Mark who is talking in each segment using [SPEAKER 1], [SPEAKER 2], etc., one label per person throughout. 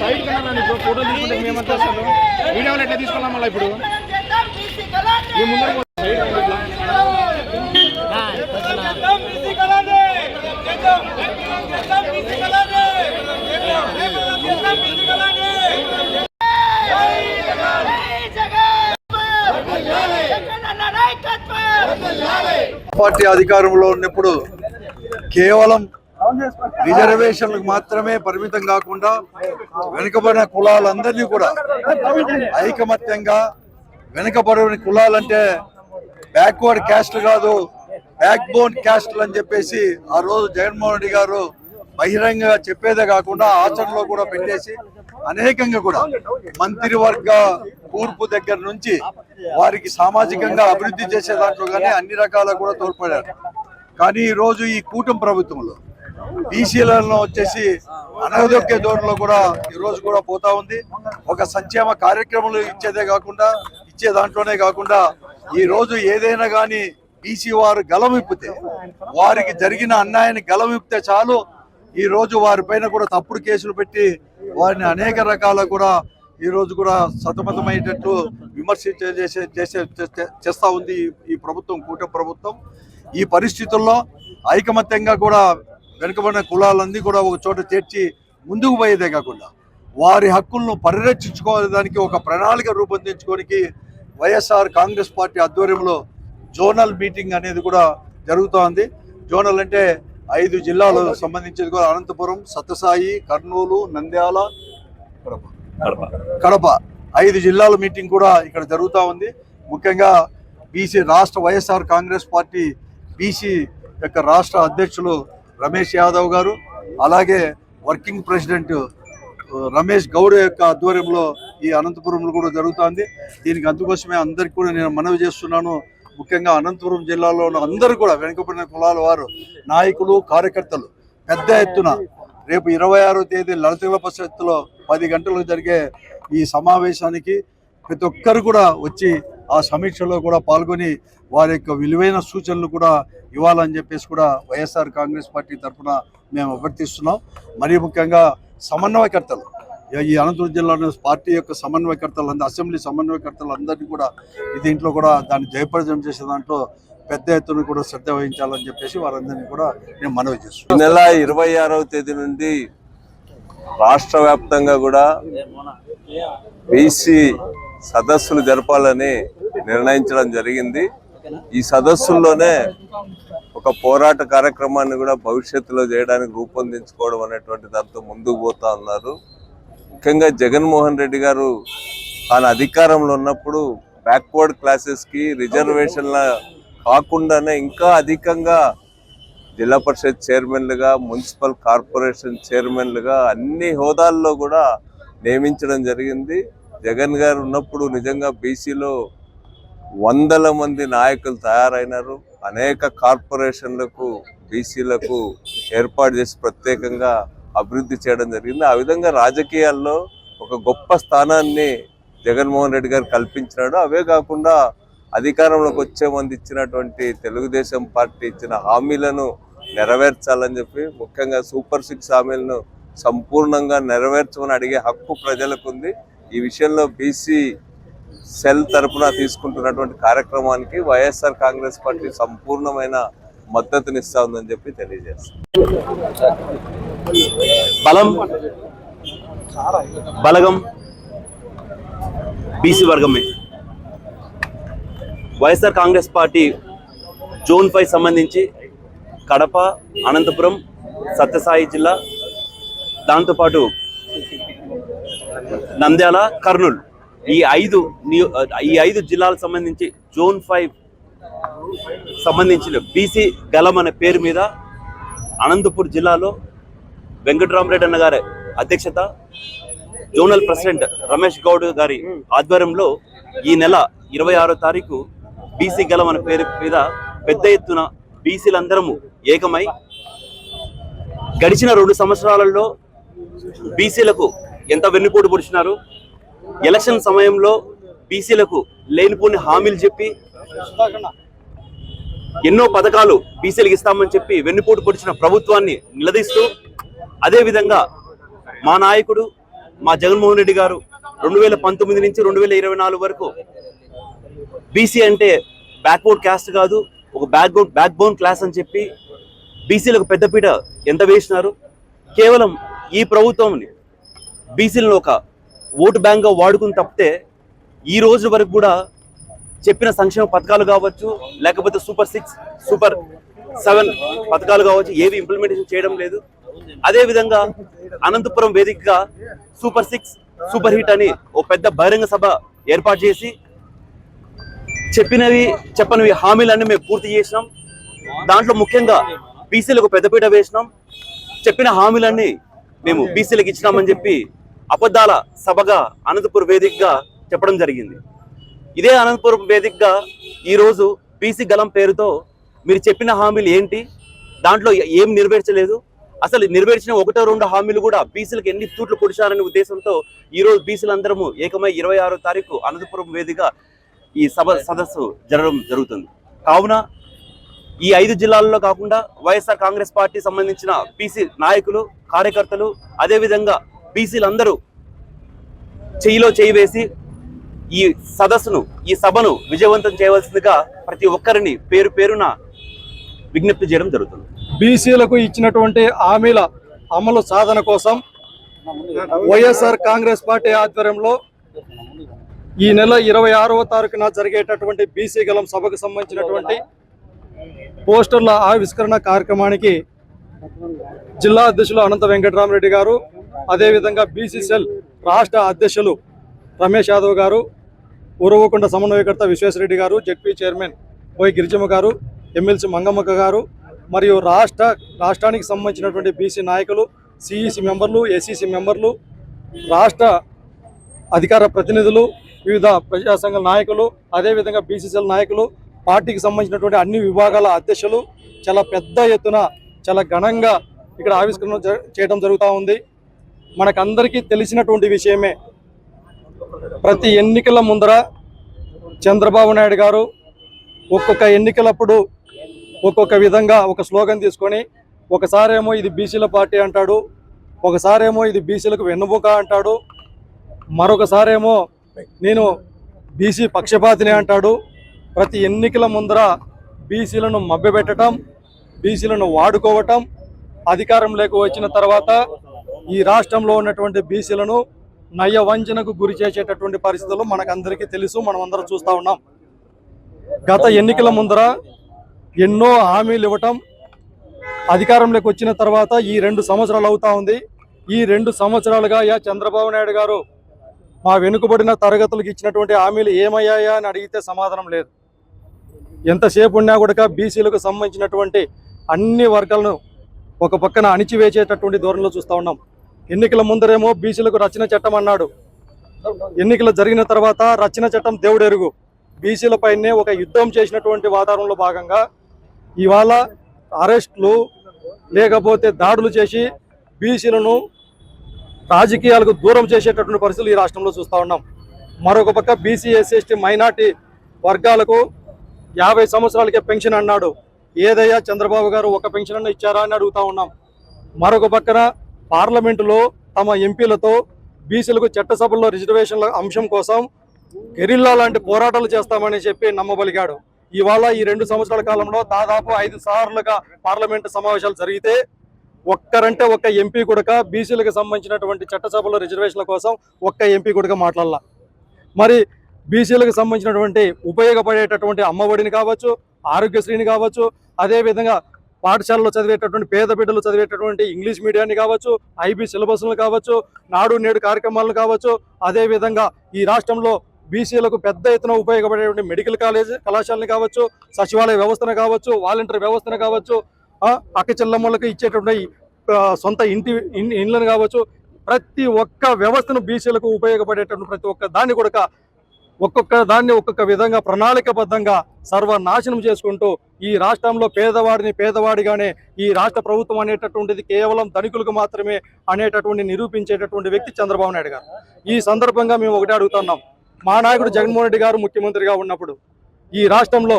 [SPEAKER 1] Side కన్నా ఇప్పుడు photo తీసుకుంటే మేమంతా అసలు వీడియోలు ఎట్లా తీసుకున్నాం మళ్ళీ ఇప్పుడు మీ ముందర
[SPEAKER 2] పార్టీ అధికారంలో ఉన్నప్పుడు కేవలం రిజర్వేషన్లకు మాత్రమే పరిమితం కాకుండా వెనుకబడిన కులాలందరినీ కూడా ఐకమత్యంగా, వెనుకబడిన కులాలంటే బ్యాక్వర్డ్ క్యాస్ట్ కాదు బ్యాక్ బోన్ క్యాస్ట్లు అని చెప్పేసి ఆ రోజు జగన్మోహన్ రెడ్డి గారు బహిరంగంగా చెప్పేదే కాకుండా ఆచరణలో కూడా పెట్టేసి అనేకంగా కూడా మంత్రివర్గ కూర్పు దగ్గర నుంచి వారికి సామాజికంగా అభివృద్ధి చేసే దాంట్లో కానీ అన్ని రకాల కూడా తోడ్పడారు. కానీ ఈరోజు ఈ కూటమి ప్రభుత్వంలో బీసీలలో వచ్చేసి అనగదొక్కే ధోరణిలో కూడా ఈరోజు కూడా పోతా ఉంది. ఒక సంక్షేమ కార్యక్రమాలు ఇచ్చే దాంట్లోనే కాకుండా ఈ రోజు ఏదైనా కానీ బీసీ వారు గలమిప్పితే, వారికి జరిగిన అన్యాయాన్ని గలమిప్పితే చాలు ఈ రోజు వారిపైన కూడా తప్పుడు కేసులు పెట్టి వారిని అనేక రకాల కూడా ఈ రోజు కూడా సతమతమయ్యేటట్లు విమర్శ చేస్తూ ఉంది ఈ ప్రభుత్వం, కూటమి ప్రభుత్వం. ఈ పరిస్థితుల్లో ఐకమత్యంగా కూడా వెనుకబడిన కులాలన్నీ కూడా ఒక చోట చేర్చి ముందుకు పోయేదే కాకుండా వారి హక్కులను పరిరక్షించుకోవడానికి ఒక ప్రణాళిక రూపొందించుకోనికి వైఎస్ఆర్ కాంగ్రెస్ పార్టీ ఆధ్వర్యంలో జోనల్ మీటింగ్ అనేది కూడా జరుగుతోంది. జోనల్ అంటే 5 జిల్లాలకు సంబంధించింది కూడా అనంతపురం, సత్యసాయి, కర్నూలు, నంద్యాల, కడప 5 జిల్లాల మీటింగ్ కూడా ఇక్కడ జరుగుతూ ఉంది. ముఖ్యంగా బీసీ రాష్ట్ర వైఎస్ఆర్ కాంగ్రెస్ పార్టీ బీసీ యొక్క రాష్ట్ర అధ్యక్షులు రమేష్ యాదవ్ గారు, అలాగే వర్కింగ్ ప్రెసిడెంట్ రమేష్ గౌడ్ యొక్క ఆధ్వర్యంలో ఈ అనంతపురంలో కూడా జరుగుతుంది. దీనికి అందుకోసమే అందరికీ కూడా నేను మనవి చేస్తున్నాను. ముఖ్యంగా అనంతపురం జిల్లాలో ఉన్న అందరూ కూడా వెనుకబడిన కులాల వారు, నాయకులు, కార్యకర్తలు పెద్ద ఎత్తున రేపు 26వ తేదీ లలిత పరిషత్తులో 10 గంటలకు జరిగే ఈ సమావేశానికి ప్రతి ఒక్కరు కూడా వచ్చి ఆ సమీక్షలో కూడా పాల్గొని వారి యొక్క విలువైన సూచనలు కూడా ఇవ్వాలని చెప్పేసి కూడా వైఎస్ఆర్ కాంగ్రెస్ పార్టీ తరఫున మేము అభ్యర్థిస్తున్నాం. మరీ ముఖ్యంగా సమన్వయకర్తలు, ఈ అనంతపురం జిల్లాలో పార్టీ యొక్క సమన్వయకర్తలు, అసెంబ్లీ సమన్వయకర్తలు అందరినీ కూడా దీంట్లో కూడా దాన్ని జయప్రదం చేసే దాంట్లో పెద్ద ఎత్తున కూడా శ్రద్ధ వహించాలని చెప్పేసి వారందరినీ కూడా నేను మనవి చేస్తున్నాను.
[SPEAKER 3] ఈ నెల 26వ తేదీ నుండి రాష్ట్ర వ్యాప్తంగా కూడా బీసీ సదస్సులు జరపాలని నిర్ణయించడం జరిగింది. ఈ సదస్సుల్లోనే ఒక పోరాట కార్యక్రమాన్ని కూడా భవిష్యత్తులో చేయడానికి రూపొందించుకోవడం అనేటువంటి దాంతో ముందుకు పోతా ఉన్నారు. ముఖ్యంగా జగన్మోహన్ రెడ్డి గారు తాను అధికారంలో ఉన్నప్పుడు బ్యాక్వర్డ్ క్లాసెస్కి రిజర్వేషన్ల కాకుండానే ఇంకా అధికంగా జిల్లా పరిషత్ చైర్మన్లుగా, మున్సిపల్ కార్పొరేషన్ చైర్మన్లుగా అన్ని హోదాల్లో కూడా నియమించడం జరిగింది. జగన్ గారు ఉన్నప్పుడు నిజంగా బీసీలో 100ల మంది నాయకులు తయారైనారు. అనేక కార్పొరేషన్లకు బీసీలకు ఏర్పాటు చేసి ప్రత్యేకంగా అభివృద్ధి చేయడం జరిగింది. ఆ విధంగా రాజకీయాల్లో ఒక గొప్ప స్థానాన్ని జగన్మోహన్ రెడ్డి గారు కల్పించినాడు. అవే కాకుండా అధికారంలోకి వచ్చే మంది ఇచ్చినటువంటి తెలుగుదేశం పార్టీ ఇచ్చిన హామీలను నెరవేర్చాలని చెప్పి, ముఖ్యంగా సూపర్ 6 హామీలను సంపూర్ణంగా నెరవేర్చమని అడిగే హక్కు ప్రజలకు ఉంది. ఈ విషయంలో బీసీ సెల్ తరపున తీసుకుంటున్నటువంటి కార్యక్రమానికి వైఎస్ఆర్ కాంగ్రెస్ పార్టీ సంపూర్ణమైన మద్దతునిస్తా ఉందని చెప్పి తెలియజేస్తాం.
[SPEAKER 4] బలగం బీసీ వర్గమే. వైఎస్ఆర్ కాంగ్రెస్ పార్టీ జోన్ 5 సంబంధించి కడప, అనంతపురం, సత్యసాయి జిల్లా, దాంతోపాటు నంద్యాల, కర్నూలు ఈ 5 జిల్లాలకు సంబంధించి జోన్ 5 సంబంధించిన బీసీ గలం అనే పేరు మీద అనంతపూర్ జిల్లాలో వెంకటరామరెడ్డి అన్న గారి అధ్యక్షత, జోనల్ ప్రెసిడెంట్ రమేష్ గౌడ్ గారి ఆధ్వర్యంలో ఈ నెల 26వ తారీఖు బీసీ గలం అనే పేరు మీద పెద్ద ఎత్తున బీసీలందరము ఏకమై గడిచిన 2 సంవత్సరాలలో బీసీలకు ఎంత వెన్నుపోటు పొడిచినారు, ఎలక్షన్ సమయంలో బీసీలకు లేనిపోని హామీలు చెప్పి ఎన్నో పథకాలు బీసీలకు ఇస్తామని చెప్పి వెన్నుపోటు పొడిచిన ప్రభుత్వాన్ని నిలదీస్తూ, అదేవిధంగా మా నాయకుడు మా జగన్మోహన్ రెడ్డి గారు 2019 నుంచి 2024 వరకు బీసీ అంటే బ్యాక్వర్డ్ క్యాస్ట్ కాదు, ఒక బ్యాక్ బోన్ క్లాస్ అని చెప్పి బీసీలకు పెద్దపీట ఎంత వేసినారు. కేవలం ఈ ప్రభుత్వంని బీసీలను ఒక ఓటు బ్యాంక్గా వాడుకుని తప్పితే ఈ రోజు వరకు కూడా చెప్పిన సంక్షేమ పథకాలు కావచ్చు, లేకపోతే సూపర్ 6, సూపర్ 7 పథకాలు కావచ్చు, ఏవి ఇంప్లిమెంటేషన్ చేయడం లేదు. అదేవిధంగా అనంతపురం వేదికగా సూపర్ 6, సూపర్ హిట్ అని ఓ పెద్ద బహిరంగ సభ ఏర్పాటు చేసి చెప్పనివి హామీలన్నీ మేము పూర్తి చేసినాం. దాంట్లో ముఖ్యంగా బీసీలకు పెద్దపీట వేసినాం. చెప్పిన హామీలన్నీ మేము బీసీలకు ఇచ్చినామని చెప్పి అబద్ధాల సభగా అనంతపురం వేదికగా చెప్పడం జరిగింది. ఇదే అనంతపురం వేదికగా ఈరోజు బీసీ గలం పేరుతో మీరు చెప్పిన హామీలు ఏంటి, దాంట్లో ఏం నెరవేర్చలేదు. అసలు నెరవేర్చిన 1-2 హామీలు కూడా బీసీలకు ఎన్ని తూట్లు పొడిచారనే ఉద్దేశంతో ఈరోజు బీసీలు అందరము ఏకమై 26వ తారీఖు అనంతపురం వేదికగా ఈ సదస్సు జరగడం జరుగుతుంది. కావున ఈ 5 జిల్లాల్లో కాకుండా వైఎస్ఆర్ కాంగ్రెస్ పార్టీ సంబంధించిన బీసీ నాయకులు, కార్యకర్తలు, అదేవిధంగా బీసీలందరూ చెయ్యిలో చెయ్యి వేసి ఈ సదస్సును, ఈ సభను విజయవంతం చేయవలసిందిగా ప్రతి ఒక్కరిని పేరు పేరున విజ్ఞప్తి చేయడం జరుగుతుంది.
[SPEAKER 5] బీసీలకు ఇచ్చినటువంటి హామీల అమలు సాధన కోసం వైఎస్ఆర్ కాంగ్రెస్ పార్టీ ఆధ్వర్యంలో ఈ నెల 26వ తారీఖున జరిగేటటువంటి బీసీ గలం సభకు సంబంధించినటువంటి పోస్టర్ల ఆవిష్కరణ కార్యక్రమానికి జిల్లా అధ్యక్షులు అనంత వెంకటరామరెడ్డి గారు, అదేవిధంగా బీసీ సెల్ రాష్ట్ర అధ్యక్షులు రమేష్ యాదవ్ గారు, ఉరవకొండ సమన్వయకర్త విశ్వేశ్వరరెడ్డి గారు, జెడ్పీ చైర్మన్ పోయి గిరిజమ్మ గారు, ఎమ్మెల్సీ మంగమ్మక్క గారు, మరియు రాష్ట్రానికి సంబంధించినటువంటి బీసీ నాయకులు, సిఈసి మెంబర్లు, ఏసీసీ మెంబర్లు, రాష్ట్ర అధికార ప్రతినిధులు, వివిధ ప్రజా సంఘ నాయకులు, అదేవిధంగా బీసీసీఎల్ నాయకులు, పార్టీకి సంబంధించినటువంటి అన్ని విభాగాల అధ్యక్షులు చాలా పెద్ద ఎత్తున చాలా ఘనంగా ఇక్కడ ఆవిష్కరణ చేయడం జరుగుతూ ఉంది. మనకందరికీ తెలిసినటువంటి విషయమే, ప్రతి ఎన్నికల ముందర చంద్రబాబు నాయుడు గారు ఒక్కొక్క ఎన్నికలప్పుడు ఒక్కొక్క విధంగా ఒక స్లోగన్ తీసుకొని, ఒకసారేమో ఇది బీసీల పార్టీ అంటాడు, ఒకసారేమో ఇది బీసీలకు వెన్నుముక అంటాడు, మరొకసారేమో నేను బీసీ పక్షపాతిని అంటాడు. ప్రతి ఎన్నికల ముందర బీసీలను మభ్యపెట్టడం, బీసీలను వాడుకోవటం, అధికారంలోకి వచ్చిన తర్వాత ఈ రాష్ట్రంలో ఉన్నటువంటి బీసీలను నయ వంచనకు గురి చేసేటటువంటి పరిస్థితులు మనకందరికీ తెలుసు, మనం అందరం చూస్తూ ఉన్నాం. గత ఎన్నికల ముందర ఎన్నో హామీలు ఇవ్వటం, అధికారంలోకి వచ్చిన తర్వాత ఈ 2 సంవత్సరాలు అవుతా ఉంది. ఈ 2 సంవత్సరాలుగా చంద్రబాబు నాయుడు గారు మా వెనుకబడిన తరగతులకు ఇచ్చినటువంటి హామీలు ఏమయ్యాయా అని అడిగితే సమాధానం లేదు. ఎంతసేపు ఉన్నా కూడా బీసీలకు సంబంధించినటువంటి అన్ని వర్గాలను ఒక పక్కన అణిచివేసేటటువంటి ధోరణిలో చూస్తూ ఉన్నాం. ఎన్నికల ముందరేమో బీసీలకు రచన చట్టం అన్నాడు, ఎన్నికలు జరిగిన తర్వాత రచన చట్టం దేవుడెరుగు, బీసీలపైనే ఒక యుద్ధం చేసినటువంటి వాతావరణంలో భాగంగా ఇవాళ అరెస్టులు లేకపోతే దాడులు చేసి బీసీలను రాజకీయాలకు దూరం చేసేటటువంటి పరిస్థితులు ఈ రాష్ట్రంలో చూస్తూ ఉన్నాం. మరొక పక్క బీసీ, ఎస్సీ, ఎస్టీ, మైనార్టీ వర్గాలకు 50 సంవత్సరాలకే పెన్షన్ అన్నాడు. ఏదయ్యా చంద్రబాబు గారు ఒక పెన్షన్ అన్న ఇచ్చారా అని అడుగుతా ఉన్నాం. మరొక పక్కన పార్లమెంటులో తమ ఎంపీలతో బీసీలకు చట్టసభల్లో రిజర్వేషన్ల అంశం కోసం గెరిల్లా లాంటి పోరాటాలు చేస్తామని చెప్పి నమ్మబలిగాడు. ఇవాళ ఈ 2 సంవత్సరాల కాలంలో దాదాపు 5 సార్లుగా పార్లమెంటు సమావేశాలు జరిగితే ఒక్కరంటే ఒక్క ఎంపీ కూడా బీసీలకు సంబంధించినటువంటి చట్టసభలో రిజర్వేషన్ల కోసం ఒక్క ఎంపీ కూడా మాట్లాడాల. మరి బీసీలకు సంబంధించినటువంటి ఉపయోగపడేటటువంటి అమ్మఒడిని కావచ్చు, ఆరోగ్యశ్రీని కావచ్చు, అదేవిధంగా పాఠశాలలో చదివేటటువంటి పేద బిడ్డలు చదివేటటువంటి ఇంగ్లీష్ మీడియాన్ని కావచ్చు, ఐబీ సిలబస్లను కావచ్చు, నాడు నేడు కార్యక్రమాలను కావచ్చు, అదేవిధంగా ఈ రాష్ట్రంలో బీసీలకు పెద్ద ఎత్తున ఉపయోగపడేటువంటి మెడికల్ కళాశాలని కావచ్చు, సచివాలయ వ్యవస్థను కావచ్చు, వాలంటీర్ వ్యవస్థను కావచ్చు, అక్క చెల్లమ్మలకు ఇచ్చేటువంటి సొంత ఇండ్లను కావచ్చు, ప్రతి ఒక్క వ్యవస్థను బీసీలకు ఉపయోగపడేటటువంటి ప్రతి ఒక్క దాన్ని కూడా ఒక్కొక్క విధంగా ప్రణాళికబద్ధంగా సర్వనాశనం చేసుకుంటూ ఈ రాష్ట్రంలో పేదవాడిని పేదవాడిగానే ఈ రాష్ట్ర ప్రభుత్వం అనేటటువంటిది కేవలం ధనికులకు మాత్రమే అనేటటువంటి నిరూపించేటటువంటి వ్యక్తి చంద్రబాబు నాయుడు గారు. ఈ సందర్భంగా మేము ఒకటే అడుగుతున్నాం, మా నాయకుడు జగన్మోహన్ రెడ్డి గారు ముఖ్యమంత్రిగా ఉన్నప్పుడు ఈ రాష్ట్రంలో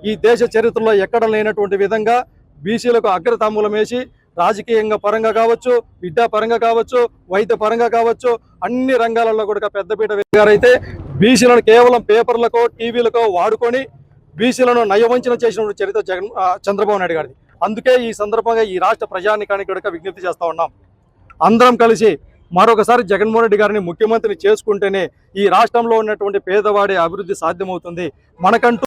[SPEAKER 5] ఈ దేశ చరిత్రలో ఎక్కడ లేనటువంటి విధంగా బీసీలకు అగ్రతాంబూలం వేసి రాజకీయంగా పరంగా కావచ్చు, విద్యా పరంగా కావచ్చు, వైద్య పరంగా కావచ్చు, అన్ని రంగాలలో కూడా పెద్దపీట గారైతే బీసీలను కేవలం పేపర్లకో టీవీలకో వాడుకొని బీసీలను నయవంచన చేసిన చరిత్ర చంద్రబాబు నాయుడు గారిది. అందుకే ఈ సందర్భంగా ఈ రాష్ట్ర ప్రజానికానికి కూడా విజ్ఞప్తి చేస్తా ఉన్నాం, అందరం కలిసి మరొకసారి జగన్మోహన్ రెడ్డి గారిని ముఖ్యమంత్రిని చేసుకుంటేనే ఈ రాష్ట్రంలో ఉన్నటువంటి పేదవాడి అభివృద్ధి సాధ్యమవుతుంది. మనకంటూ